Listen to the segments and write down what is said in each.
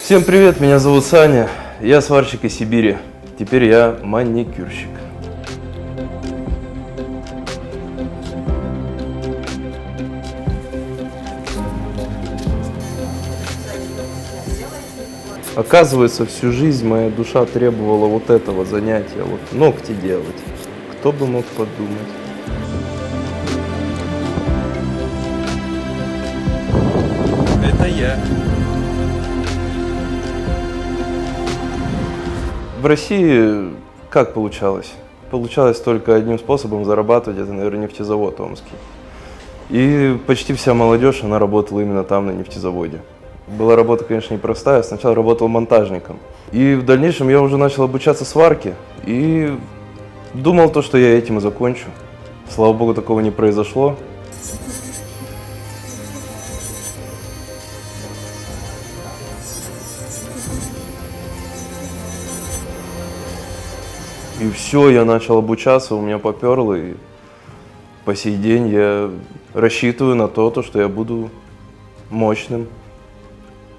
Всем привет, меня зовут Саня, я сварщик из Сибири, теперь я маникюрщик. Оказывается, всю жизнь моя душа требовала вот этого занятия, вот ногти делать. Кто бы мог подумать. Это я. В России как получалось? Получалось только одним способом зарабатывать, это, наверное, нефтезавод омский. И почти вся молодежь, она работала именно там, на нефтезаводе. Была работа, конечно, непростая. Сначала работал монтажником. И в дальнейшем я уже начал обучаться сварке. И думал то, что я этим и закончу. Слава богу, такого не произошло. И все, я начал обучаться, у меня поперло. И по сей день я рассчитываю на то, что я буду мощным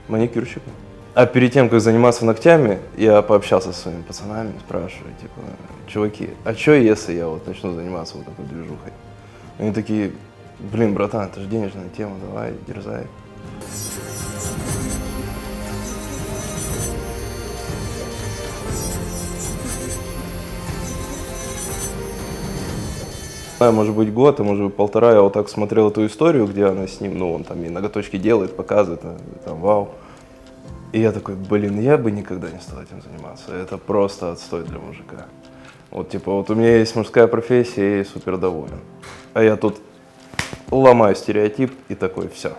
маникюрщиком. А перед тем, как заниматься ногтями, я пообщался со своими пацанами, спрашиваю, типа, чуваки, а что если я вот начну заниматься вот такой движухой? Они такие, блин, братан, это же денежная тема, давай, дерзай. Может быть год, а может быть полтора, я вот так смотрел эту историю, где она с ним, ну он там и ноготочки делает, показывает, там вау. И я такой, блин, я бы никогда не стал этим заниматься, это просто отстой для мужика. Вот типа, вот у меня есть мужская профессия, я ей супер доволен. А я тут ломаю стереотип и такой, все.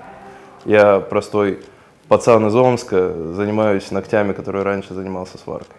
Я простой пацан из Омска, занимаюсь ногтями, который раньше занимался сваркой.